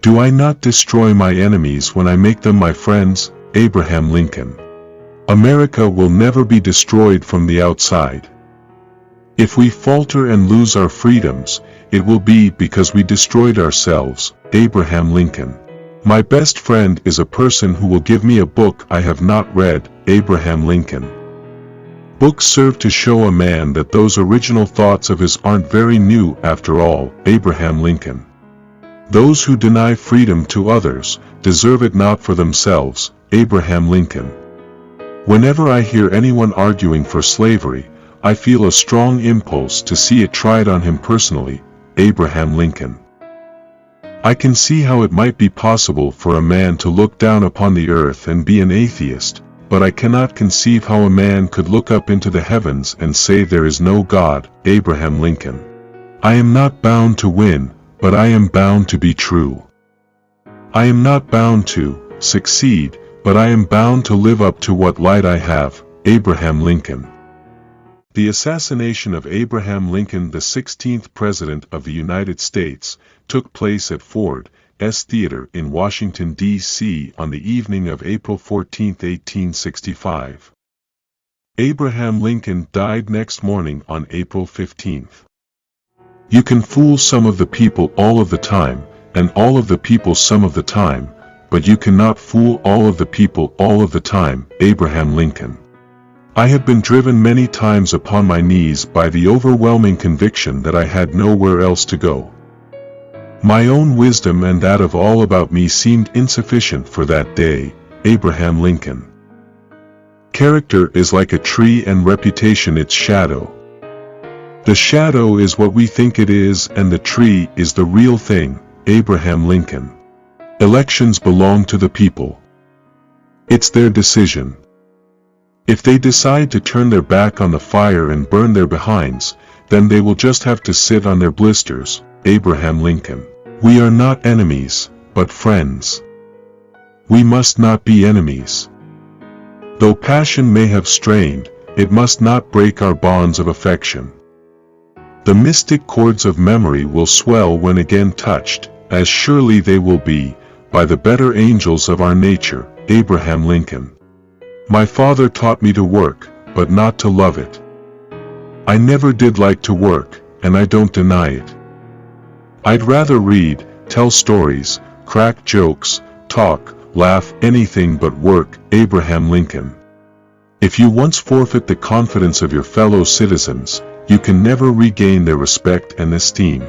Do I not destroy my enemies when I make them my friends? Abraham Lincoln. America will never be destroyed from the outside. If we falter and lose our freedoms, it will be because we destroyed ourselves. Abraham Lincoln. My best friend is a person who will give me a book I have not read. Abraham Lincoln. Books serve to show a man that those original thoughts of his aren't very new after all. Abraham Lincoln. Those who deny freedom to others deserve it not for themselves. Abraham Lincoln. Whenever I hear anyone arguing for slavery, I feel a strong impulse to see it tried on him personally. Abraham Lincoln. I can see how it might be possible for a man to look down upon the earth and be an atheist, but I cannot conceive how a man could look up into the heavens and say there is no God. Abraham Lincoln. I am not bound to win, but I am bound to be true. I am not bound to succeed, but I am bound to live up to what light I have. Abraham Lincoln. The assassination of Abraham Lincoln, the 16th President of the United States, took place at Ford's Theater in Washington, D.C. on the evening of April 14, 1865. Abraham Lincoln died next morning on April 15. You can fool some of the people all of the time, and all of the people some of the time, but you cannot fool all of the people all of the time. Abraham Lincoln. I have been driven many times upon my knees by the overwhelming conviction that I had nowhere else to go. My own wisdom and that of all about me seemed insufficient for that day. Abraham Lincoln. Character is like a tree and reputation its shadow. The shadow is what we think it is and the tree is the real thing. Abraham Lincoln. Elections belong to the people. It's their decision. If they decide to turn their back on the fire and burn their behinds, then they will just have to sit on their blisters. Abraham Lincoln. We are not enemies, but friends. We must not be enemies. Though passion may have strained, it must not break our bonds of affection. The mystic chords of memory will swell when again touched, as surely they will be, by the better angels of our nature. Abraham Lincoln. My father taught me to work, but not to love it. I never did like to work, and I don't deny it. I'd rather read, tell stories, crack jokes, talk, laugh, anything but work. Abraham Lincoln. If you once forfeit the confidence of your fellow citizens, you can never regain their respect and esteem.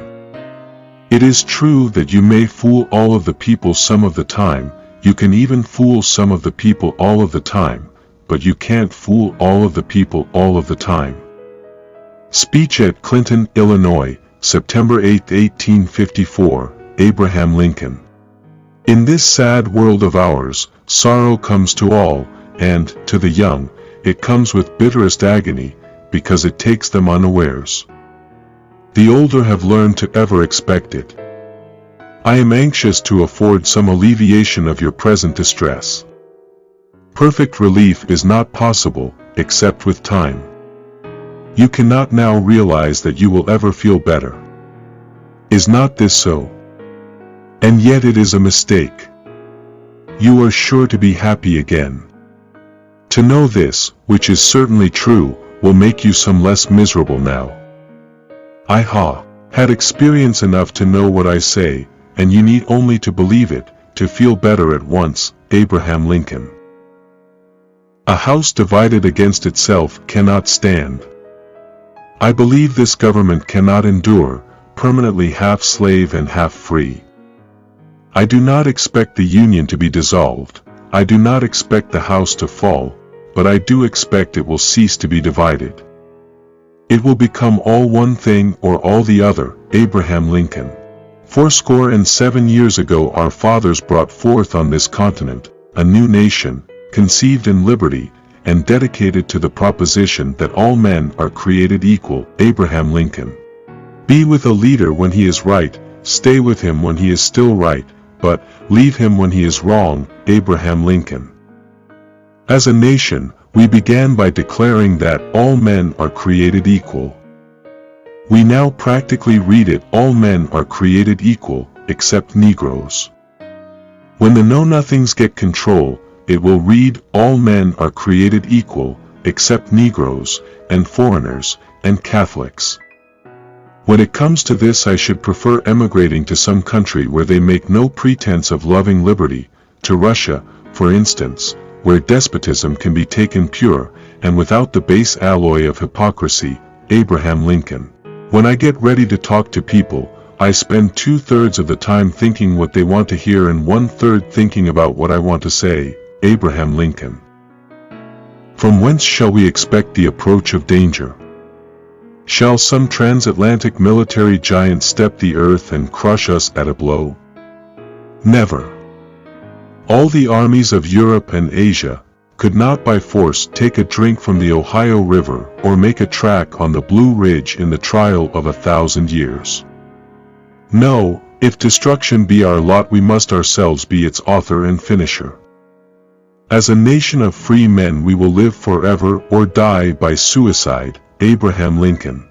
It is true that you may fool all of the people some of the time, you can even fool some of the people all of the time, but you can't fool all of the people all of the time. Speech at Clinton, Illinois, September 8, 1854. Abraham Lincoln. In this sad world of ours, sorrow comes to all, and, to the young, it comes with bitterest agony, because it takes them unawares. The older have learned to ever expect it. I am anxious to afford some alleviation of your present distress. Perfect relief is not possible, except with time. You cannot now realize that you will ever feel better. Is not this so? And yet it is a mistake. You are sure to be happy again. To know this, which is certainly true, will make you some less miserable now. I had experience enough to know what I say, and you need only to believe it, to feel better at once. Abraham Lincoln. A house divided against itself cannot stand. I believe this government cannot endure, permanently half slave and half free. I do not expect the Union to be dissolved, I do not expect the house to fall, but I do expect it will cease to be divided. It will become all one thing or all the other. Abraham Lincoln. 77 years ago our fathers brought forth on this continent a new nation, conceived in liberty, and dedicated to the proposition that all men are created equal. Abraham Lincoln. Be with a leader when he is right, stay with him when he is still right, but leave him when he is wrong. Abraham Lincoln. As a nation, we began by declaring that all men are created equal. We now practically read it, all men are created equal, except Negroes. When the know-nothings get control, it will read, all men are created equal, except Negroes, and foreigners, and Catholics. When it comes to this, I should prefer emigrating to some country where they make no pretense of loving liberty, to Russia, for instance, where despotism can be taken pure, and without the base alloy of hypocrisy. Abraham Lincoln. When I get ready to talk to people, I spend 2/3 of the time thinking what they want to hear and 1/3 thinking about what I want to say. Abraham Lincoln. From whence shall we expect the approach of danger? Shall some transatlantic military giant step the earth and crush us at a blow? Never. All the armies of Europe and Asia could not by force take a drink from the Ohio River or make a track on the Blue Ridge in the trial of 1,000 years. No, if destruction be our lot, we must ourselves be its author and finisher. As a nation of free men we will live forever or die by suicide. Abraham Lincoln.